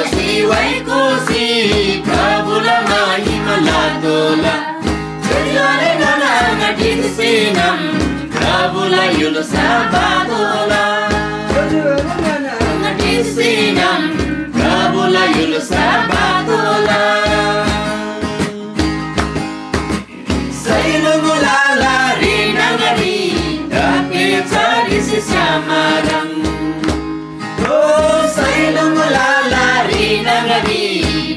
बसी भएकोसी प्रभुलाई महिमा लाग्दोला जजले ननागा ठिकसिनम प्रभुलाई युलसा बादोला ननागा ठिकसिनम प्रभुलाई युलसा बादोला सैलुगुलाला रे नगरी दापे चारी सिसामारम ओ सैलुगुलाला रे नगरी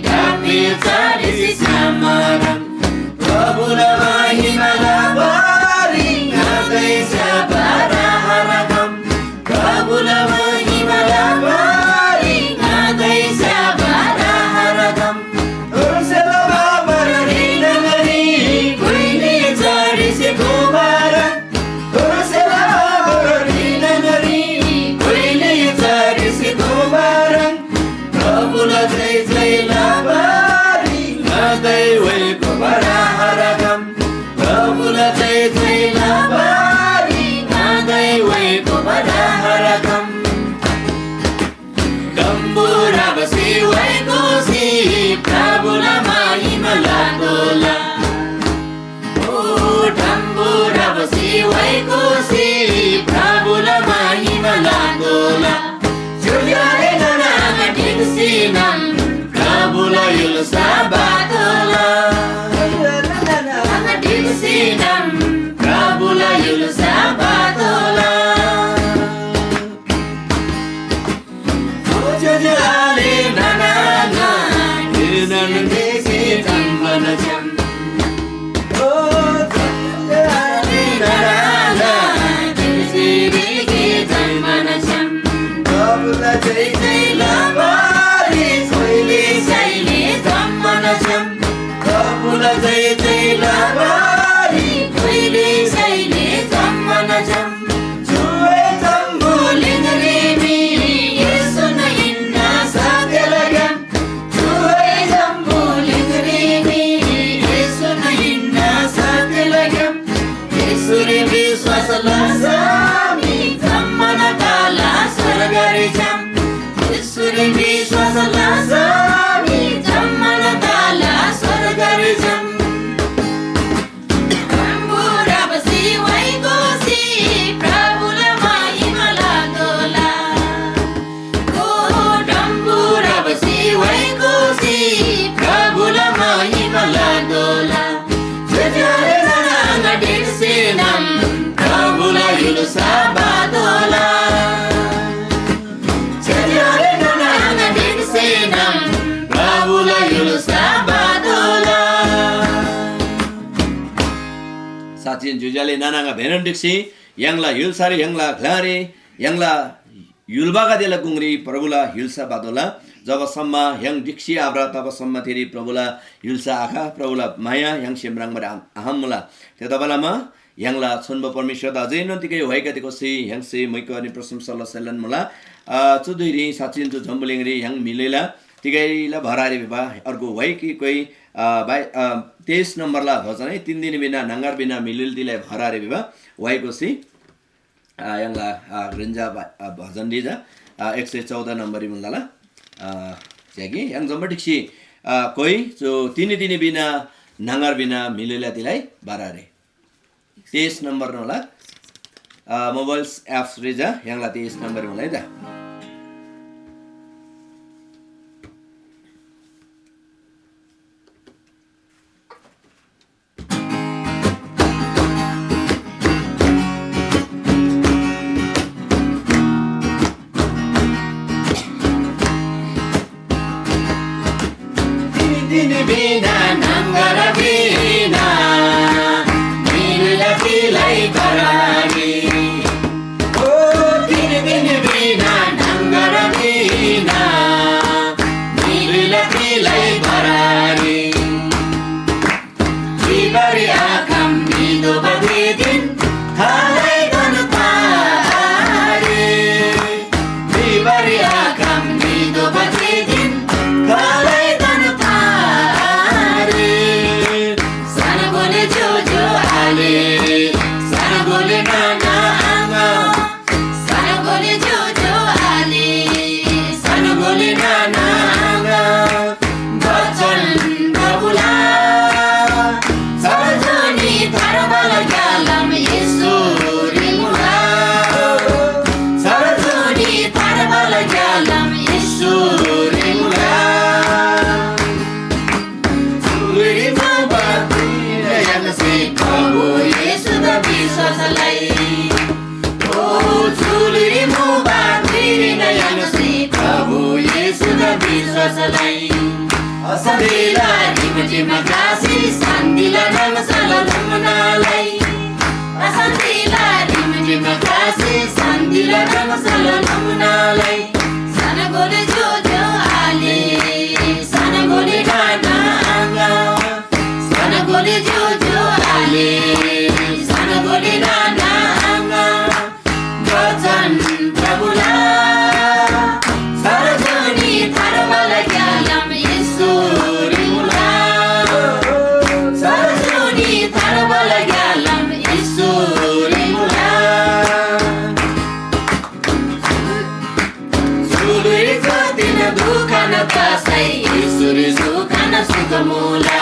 दापे चारी सिसामारम प्रभुलाई महिमा लाबारी गादै सबरा हरगम प्रभुलाई महिमा लाबारी गादै सबरा हरगम ओसेला बाबर रे नगरी कोइले चारी से गोबारा ओसेला बाबर रे नगरी कोइले चारी से गोबारा प्रभुलाई जय जय लाबारी गादै वैको बरा हरगम प्रभुलाई जय जय लाबारी गादै वैको बरा हरगम डम्बुरा बसी वैकोसी प्रभुलाई महिमा लाग्दोला ओ डम्बुरा बसी वैकोसी प्रभुलाई महिमा लाग्दोला जुलियाले ननागा ठिकसिनम प्रभुलाई युलसा बादोला ननागा ठिकसिनम प्रभुलाई युलसा बादोला जुलियाले ननागा ठिकसिनम मनजम ओ जुलियाले ननागा ठिकसिनम मनजम प्रभुलाई जय जय लाबारी कोइले सैले धम्मनजम प्रभुलाई जय जय लाबारी कोइले सैले धम्मनजम जुए जम्बुलिङरे मिरी यसो नहिन्ना साथेलगम जुए जम्बुलिङरे मिरी यसो नहिन्ना साथेलगम यसुरे विश्वास लासामी धम्मन काला स्वर्गरिजम यसुरे विश्वास लासामी धम्मन काला स्वर्गरिजम डम्बुरा बसी भएकोसी प्रभुलाई महिमा लाग्दोला ओ डम्बुरा बसी भएकोसी प्रभुलाई महिमा लाग्दोला जजले ननागा ठिकसिनम प्रभुलाई युलसा बादोला जजले ननागा ठिकसिनम प्रभुलाई युलसा बादोला साचिन जुजाले नानागा भेनन डिक्सी यांगला युलसारी यांगला घलारे यांगला युलबागा देला गुंगरी प्रभुला युलसा बादोला जबसम्म yang diksi abra tabasम्म थेरी प्रभुला युलसा आखा प्रभुला माया yang सेमराङ मरे अहमला तेदबलामा यांगला छुनब परमेश्वर अझै नतिकै भएका दिकोसी yang से मैको अनि प्रशंसा लसलन मला चुदुरी साचिन जो जम्बुलिङरी yang मिलेला तिगैला भरारे बिबा अर्को भइ कि कोही 23 नम्बरला भजन है 3 दिन बिना नंगार बिना मिलिल दिलाई भरारे बिबा भएकोसी यांगला ग्रन्जा भजन दिजा 114 नम्बरी मुलाला चाहिँ yang जम्बटिक्सी कोही जो तिनी दिनी बिना नंगार बिना मिलेला दिलाई भरारे 23 नम्बर होला मोबाइल्स एप्स रेजा यांगला 23 नम्बर होला है त दिन बिना नंगर बिना मिलला तिलाई भरारी ओ दिन बिना नंगर बिना मिलला तिलाई भरारी जीवरी आकम बिदो बदे दिन हालै गन पारे जीवरी आकम बिदो बदे दिन हालै विश्वासलाई असदिला रिमझिममा घाँसी शान्तिला नमसाला नमुनालाई असदिला रिमझिममा घाँसी शान्तिला नमसाला नमुनालाई साना गोले जो जो आले साना गोले डाँडा आँगा साना गोले जो जो आले साना गोले डाँडा आँगा वचन प्रभुला सरजनी थारवाला ग्यालम ईश्वरी मुला सरजनी थारवाला ग्यालम ईश्वरी मुला सुलुई जतिन दुखान तासै ईश्वरी सुखान सुखमुला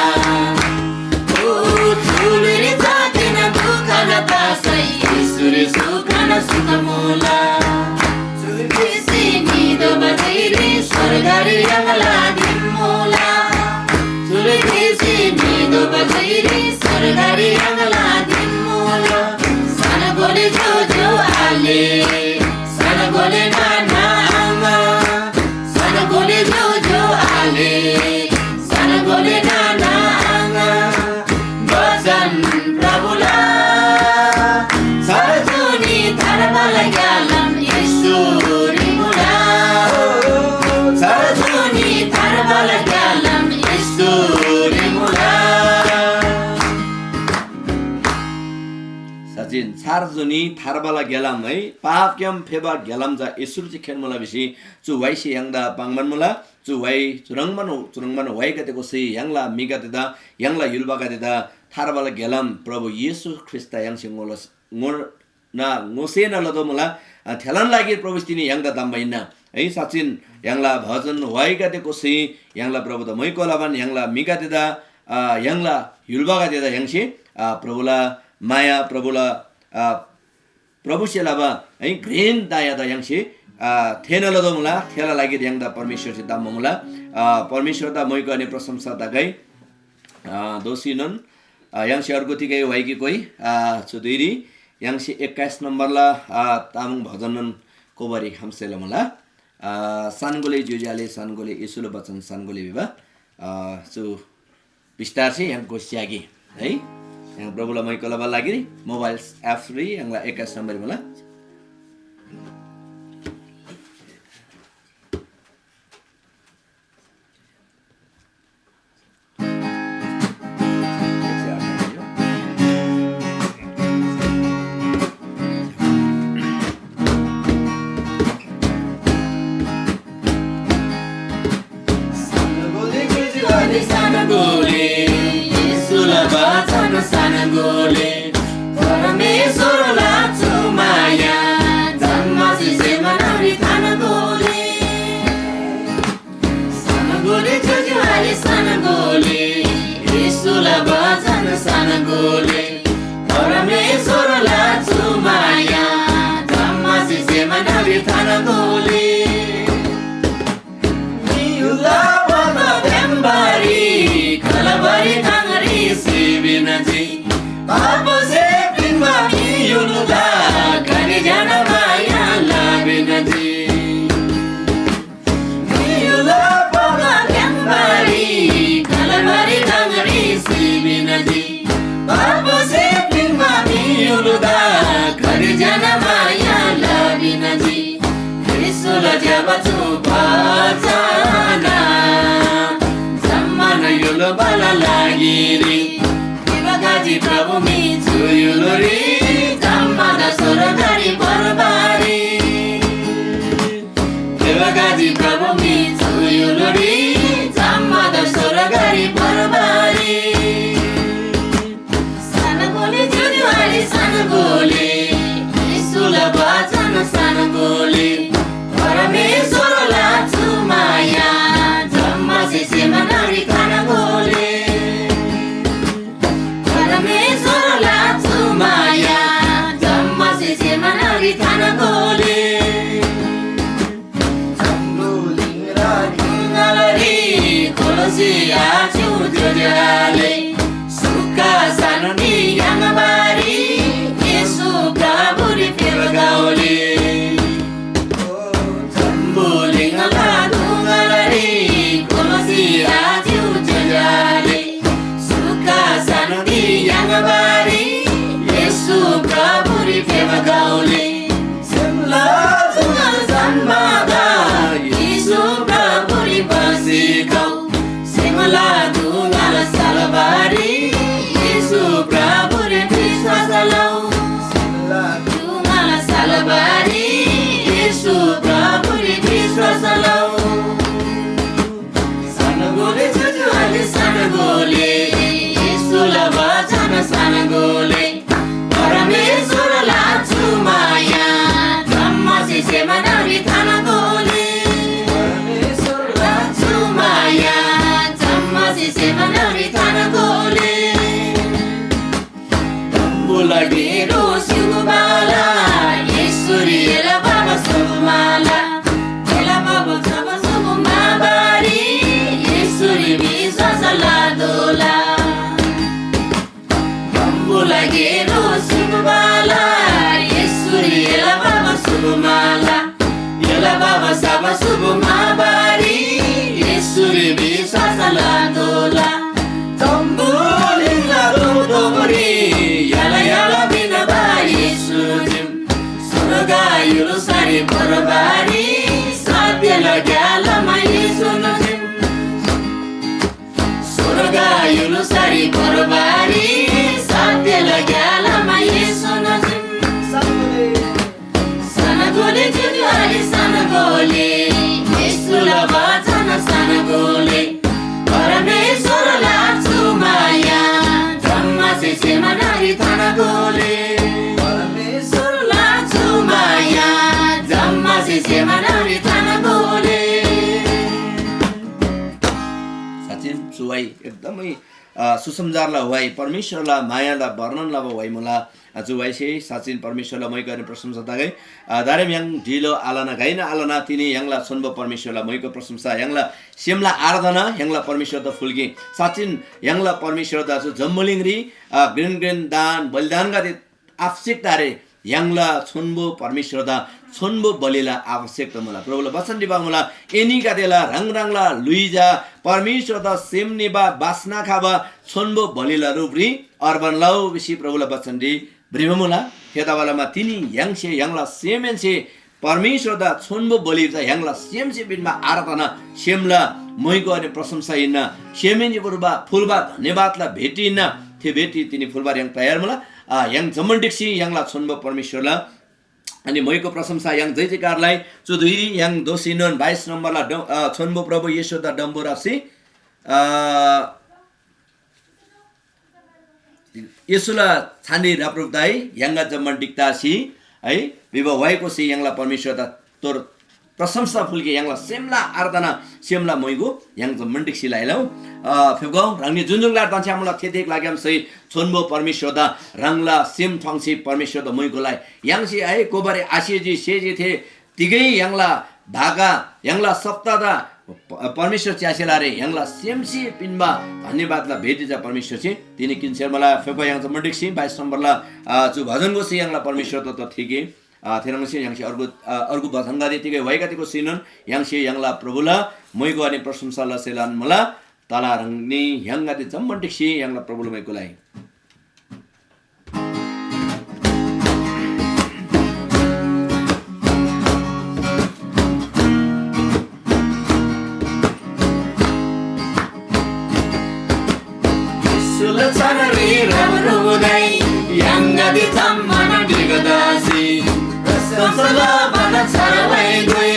सुलुई जतिन दुखान तासै ईश्वरी सुखान सुखमुला सुर्खेसी निदो बजैरी स्वर्गरी अङ्गला दिमुला सुर्खेसी निदो बजैरी स्वर्गरी अङ्गला दिमुला साना गोले जो जो आले साना गोले नाना आमा साना गोले जो जो आले साना गोले नाना आमा वचन प्रभुला सरजुनी थारवाला ग्यालम ईश्वरी मुला सरजुनी थारवाला ग्यालम ईश्वरी मुला साचिन सार्जुनी थारबाला गेलाम है पाक्यम फेबा गेलाम जा यसुरजी खेन मला बिसी चु वाइसी यांगदा पांगमन मला चु वाइ चुरंगमन वाइ गतेको सि यांगला मिगा देदा यांगला युलबा गतेदा थारबाला गेलाम प्रभु येशू ख्रिस्ट यांगसिंगोल ना ngoसे न लदो मला थेलन लागि प्रभु तिनी यांगदा दामबाइना है साचिन यांगला भजन वाइ गतेको सि यांगला प्रभु द मैकोलाबान यांगला मिगा देदा यांगला युलबा गतेदा यांगसे प्रभुला माया प्रभुला प्रभुसेलाबा है घ्रेन दाया दा यांगसे थेन लदो मुला थेला लागि यांगदा परमेश्वर से दाम मुला परमेश्वर दा मै गर्ने प्रशंसा दा गई दोसिनन यांगसे अर्गोतिकै वाइकी कोही छुदैरी यांगसे 21 नम्बरला तामुङ भजनन कोबरी हमसेला मुला सानगोले जुजाले सानगोले यसुलो बचन सानगोले बिबा सु विस्तार से यांगको स्यागी है yang प्रभुलाई मैकोलाबा लागि मोबाइल एप फ्री यांगला 21 नम्बर मला साना गोले परमेश्वरला चुमाया जन्मसी सेमनारी थाना गोले साना गोले जुजुवाले साना गोले येशूला भजन साना गोले परमेश्वरला चुमाया जन्मसी सेमनारी थाना गोले नियुला बना बेम्बारी कलबारी थांगरी सिबिनाजी बाबु से पिनमा युनुला कने जान माया लाबिनाजी नियुला बना बेम्बारी कलबारी थांगरी सिबिनाजी बाबु से पिनमा युनुला कने जान माया लाबिनाजी येशूला जब चुपाचाना जम्मन युलो बला लागिरी गाजी प्रभु मी छुयुलोरी जम्मादा सरकारी बरबारी गाजी प्रभु मी छुयुलोरी जम्मादा सरकारी बरबारी साना गोले जुजुवाली साना गोले येशूला भजन साना गोले परमेश्वरला चुमाया जम्मासी सेमनारी खाना गोले परमेश्वरला चुमाया जम्मसी सेमनारी थाना गोले चम्बुलिङरा ढुङ्गालरी खोलसी आछु जोजाले सुक्का सानो नि याङबारी येशू प्रभुरी फेर गाउले चम्बुलिङरा ढुङ्गालरी कोरबारी सत्य लाग्यालामा येशू नजिम सनगोले जुजुवाली सनगोले येशूला वचन सनगोले परमेश्वरला चुमाया जम्मा सेसेमा नारी थनगोले परमेश्वरला चुमाया जम्मा सेसेमा नारी थनगोले साँच्चै सुवाई एकदमै सुसमाचारलाई हुवाई परमेश्वरलाई मायालाई वर्णनलाई हुवाई मलाई जुवाई से साँच्चै परमेश्वरलाई मै गर्ने प्रशंसा तागै दारेम याङ ढिलो आलना गाइन आलना तिनी याङला सुन्बो परमेश्वरलाई मैको प्रशंसा याङला सेमला आराधना याङला परमेश्वर द फुल्की साँच्चै याङला परमेश्वर द जम्मलिङरी ग्रेन दान बलिदान गरे आवश्यकता रे याङला सुन्बो परमेश्वर द सुन्बो बलिला आवश्यकता मलाई प्रभुले वचन दिबा मलाई एनी गादेला रङरङला लुइजा परमेश्वर द सेमनेबा बासना खाबा सुन्बो बलिला रूपरी अर्बन लौ बेसी प्रभुले वचन दि ब्रिभमुला खेतावालामा तिनी याङसे याङला सेमेनसे परमेश्वर द सुन्बो बलिजा याङला सेमसे बिनमा आराधना सेमला मैको अनि प्रशंसा इन्न सेमेन्जी बरुबा फुलबा धन्यवादला भेटिन्न त्यो भेटी तिनी फुलबार याङ तयार मला याङ जमन्डिक्सी याङला सुन्बो परमेश्वरला अनि मैको प्रशंसा याङ जय जयकारलाई चुधुरी याङ दोसिनन 22 नम्बरला छोन्बो प्रभु येशू द डम्बोरासी येशूला छानी राप्रुदाई याङगा जमन्डिक्तासी है विवाह भएको सी याङला परमेश्वर द तोर प्रशंसा फुल्के याङला सेमला आराधना सेमला मैगो याङ जमन्डिक्सी लाइलाउ फेगौ रङनी जुनजुङला तन्छ हामीलाई थेथेक लाग्याम सही छोन्बो परमेश्वर द रङला सेम ठङसी परमेश्वर द मैगोलाई याङसी आए कोबारे आशीजी सेजी थे तिगै याङला भागा याङला सप्ताहदा परमेश्वर च्यासेला रे याङला सेमसी पिनबा धन्यवादला भेटिजा परमेश्वर चाहिँ तिनी किनसेर मलाई फेगौ याङ जमन्डिक्सी 22 नम्बरला जु भजनको सी याङला परमेश्वर त थिगे थेरङसी याङसी अर्गु भजन गादितिकै वैगातिको सिनन याङसी याङला प्रभुला मैगो अनि प्रशंसाला सेलान मला तला रङनी याङगादि जम्मन्टिक्सी याङला प्रभुला मैगोलाई सुलचनरी रमरुदै याङगादि जम्मना दिगदासी संसला बना सरवै गई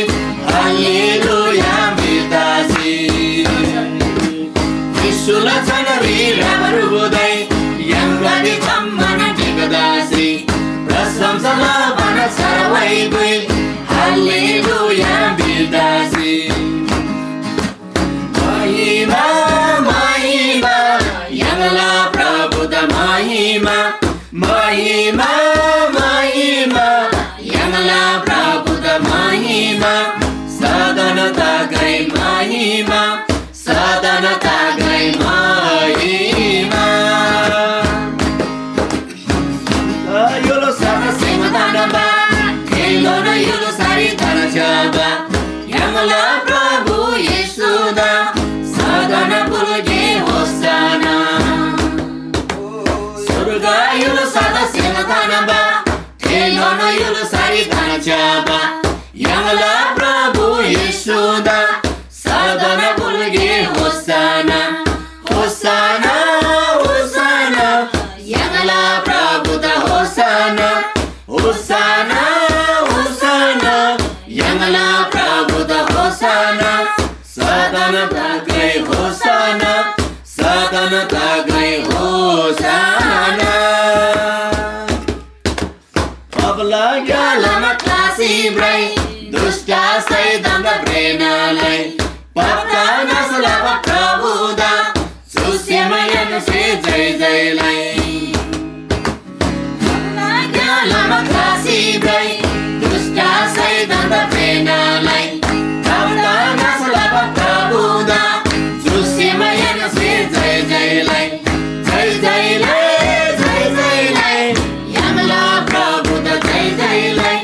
हालेलुया मितासी सुलचनरी रमरुदै याङगादि जम्मना दिगदासी संसला बना सरवै गई हालेलुया मितासी महिमा महिमा याङला प्रभु द महिमा महिमा महिमा याङला प्रभु द महिमा सदनता गई महिमा सदनता गई महिमा योलो सदा सिमदानबा खेलो न योलो सारी धनजबा याङला प्रभु येशू द सदन पुलगे होसाना सुरगा योलो सदा सिमदानबा खेलो न योलो सारी धनजबा याङला प्रभु येशू द सदन पुलगे होसाना होसाना होसाना याङला प्रभु द होसाना होसाना होसाना याङला प्रभु द होसाना सदन तागै होसाना सदन तागै होसाना अबला यालामा क्लासी ब्रै दुष्टा सैतान द ब्रेनालाई पक्का नसला प्रभु दा सुसेमयन से जय जयलाई यालामा क्लासी ब्रै दुष्टा सैतान द ब्रेनालाई पक्का नसला प्रभु दा सुसेमयन से जय जयलाई जय जयलाई जय जयलाई याङला प्रभु दा जय जयलाई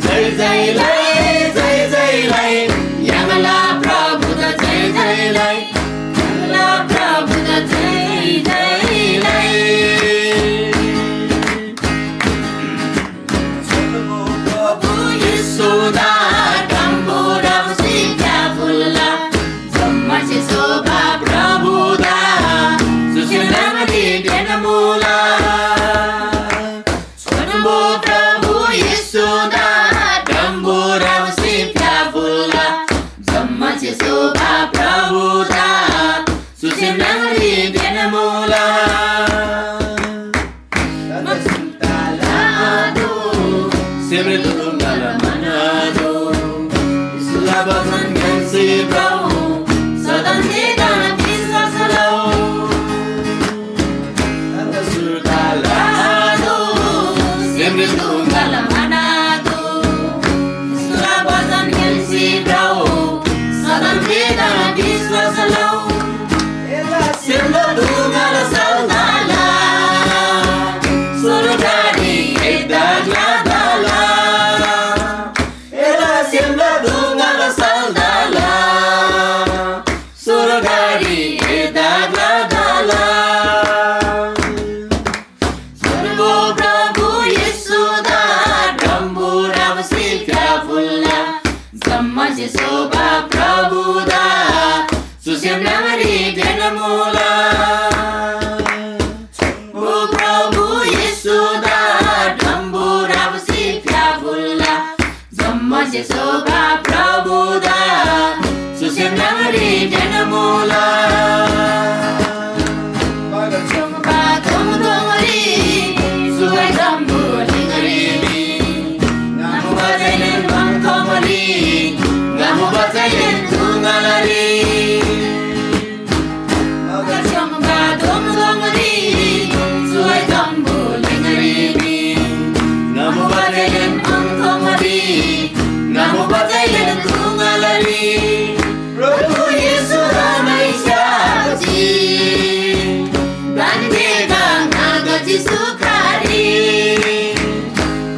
जय जयलाई जय जयलाई याङला प्रभु दा जय जयलाई याङला प्रभु दा जय जयलाई Prabuda Susim nangri denamula Masuntalado Sempre tudo nala Manado Islabatan gansi brau Sadan dedan kiswa salau Surtalado Sempre tunggal manado Islabatan gansi brau Sadan dedan kiswa salau Sempre tunggal saudala Surgadi edagladala Ela sempre tunggal saudala Surgadi edagladala Sarvo Prabhu Yesuda Rambura Vasifya Fulla Sammaji Soba Prabhuda Susyam Nangari Denamula O Prabhu Yesuda Rambura Vasifya Fulla Sammaji Soba Prabhuda Susyam Nangari Denamula Chungpa Tungdungari Sugai Dambu Lingarimi Namu Bazayin Bangtomari Namu Bazayin Tungalari Chungpa Tungdungari Sugai Dambu Lingarimi Namu Bazayin Bangtomari Namu Bazayin Tungalari Prabhu Yesu Ramai Syaji Bandega Nagaji Sukari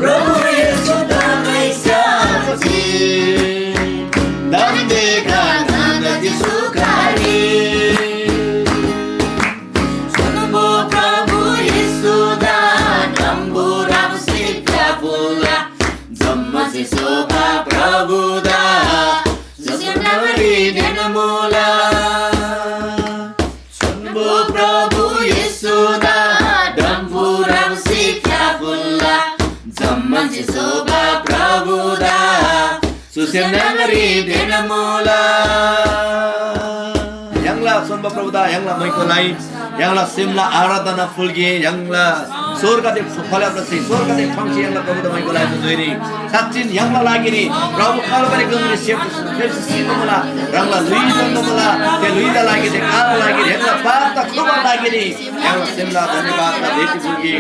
Prabhu Yesu Ramai Syaji Bandega Nagaji Sukari Sunbo Prabhu Yesu Dambura Vasifya Fulla Zamma Se Soba Prabhu Da Susyam Nangari Denamula Sunbo Prabhu Yesu Dambura Vasifya Fulla Zamma Se Soba Prabhu Da Susyam Nangari Denamula Yangla Sonba Prabhuda, Yangla Moikolai, Yangla Simla Aradhana Fulgi, Yangla Sorgade Phalaprasi, Sorgade Phangchi, Yangla Prabhuda Moikolai Tuduiri, Satchin Yangla Lagiri, Prabhu Kalvari Gungri Shepsi Simula, Rangla Luida Namula, Te Luida Lagiri, Kala Lagiri, Yangla Pata Kuba Lagiri, Yangla Simla Dhanibata Deti Fulgi.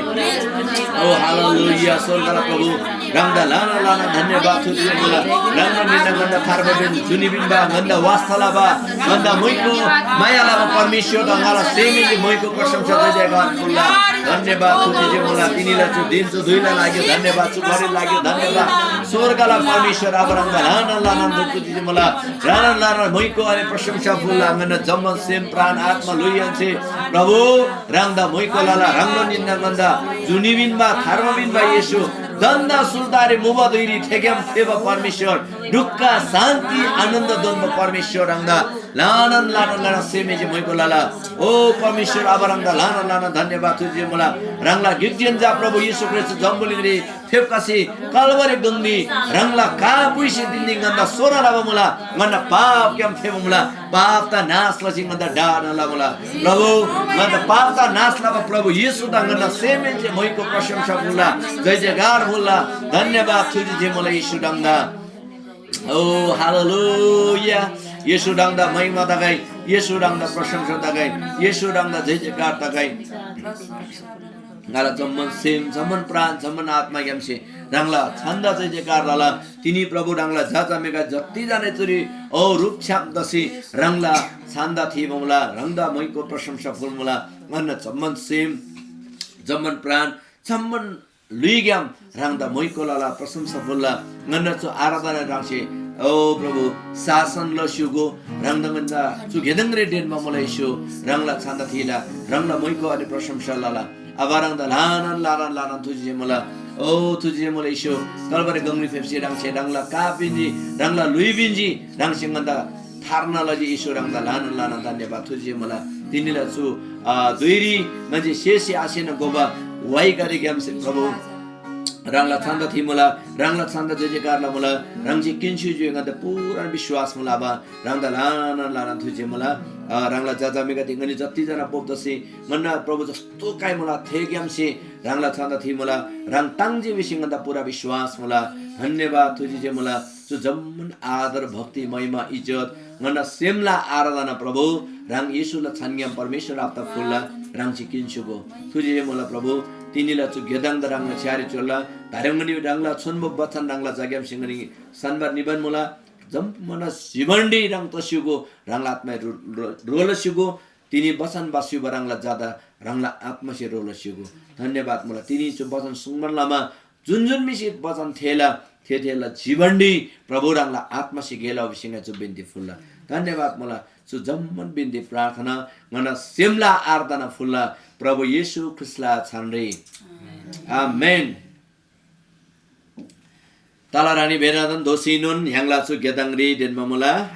Oh hallelujah, Sorgala Prabhu, Rangda Lana Lana Dhanibata Tuduiri, Rangda Ninda Ganda Tharvabin, Junibimba, Ganda Wastalaba, Ganda Moiko, Mayalaba Parmeshwar Dangala Semili Moiko Prashamsa Jayakar Fulla, Dhanibata Tuduiri Mula, Tinila Chu Dinsu Duila Lagi, Dhanibata Chu Gari Lagi, Dhanibata, Sorgala Parmeshwar Abaranga Lana Lana Tuduiri Mula, Lana Lana Moiko Ani Prashamsa Fulla, Ganda Jamman Sem Pran Atma Luyan Se, Prabhu, Rangda Moiko Lala, Rangda Ninda Ganda, Junibimba, Tharvabimba Yeshu, Danda Suldari Mubaduiri, Tegam Theva Parmeshwar, Dukka Santi Ananda Dhamma Parmeshwar Rangda, Lana Lana Lana Semeji Moiko Lala, O Parmeshwar Abaranga Lana Lana Dhanyabad Tuji Mula, Rangla Gitjenja Prabhu Yesu Christ Jambuliri, Thevkasi, Kalvari Gungni, Rangla Kapuishi Dinding Ganda Sora Lava Mula, Ganda Paap Kyam Theva Mula, Paap Ta Nasla Sing Ganda Dana Lava Mula, Prabhu, Ganda Paap Ta Nasla Prabhu Yesu Ganda Semeji Moiko Prashamsa Mula, Jai Jagar Mula, Dhanyabad Tuji Mula Yesu Danga. Oh hallelujah. Yesu Dangda Mahima Dagai, Yesu Dangda Prashamsa Dagai, Yesu Dangda Jai Jagar Dagai. Ngala Jamman Sem, Jamman Pran, Jamman Atma Gyamse, Rangla Chanda Jai Jagar Lala, Tini Prabhu Rangla Jata Mega Jati Jane Turi, O Rup Cham Dasi, Rangla Chanda Thivamula, Rangda Moiko Prashamsa Fulmula, Ngana Jamman Sem, Jamman Pran, Jamman Luigyam, Rangda Moiko Lala, Prashamsa Fulla, Ngana Chu Aradhana Rangse, Oh Prabhu, Sasan Lo Shugo, Rangdanganda, Chu Gedangre Den Mamula Ishu, Rangla Chanda Thila, Rangla Moiko Adi Prashamsa Lala, Avarangda Lana Tuji Mula, Oh Tuji Mula Ishu, Kalvari Gungri Fepsi Rangse, Rangla Kapinji, Rangla Luibinji, Rangsinganda, Tarnalaji Ishu Rangda Lana Dhanyabad Tuji Mula, Tinila Chu, Duiri, Maji Sheshi Asina Goba, Waikari Gyamse Prabhu. Rangla Santa Thimula, Rangla Santa Jekarla Mula, Rangji Kinshu Junganda Pura Bishwas Mulaba, Rangda Lana Lana Tujimula, Rangla Jazamika Tingani Jatizana Poptasi, Mana Provost Stukai Mula, Tegiamsi, Rangla Santa Thimula, Rang Tangji Vishinganda Pura Bishwas Mula, Haneva Tujimula, Sujamun Adar Bhakti Mahima Ijat, Mana Simla Aradana Prabhu, Rang Yesula Sanyam Permission after Fulla, Rang Chikin Shugo, Tujimula Prabhu. Tinila to Gedang the Rangla Charichola, Taramani Rangla, Sunbo Batan Rangla Zagam Singani, Sanbar Niban Mula, Zampana Sivandi Rang Toshugo, Ranglat my roller sugo, Tini Basan Basu Barangla Jada, Rangla Atmashi roller sugo, Tandebat Mula, Tini to Basan Sungman Lama, Junjun Mishit Basan Tela, Tetela, Jivandi, Prabhu Rangla Atmashi Gela of Singa to Binti Fulla, Tandebat Mula, so Jamman Binti Prathana, Mana Simla Ardana Fulla. Prabhu Yesu Krishna Chandri. Amen. Talarani Benadan Dosinun, Yangla Su Gedangri, Den Mamula.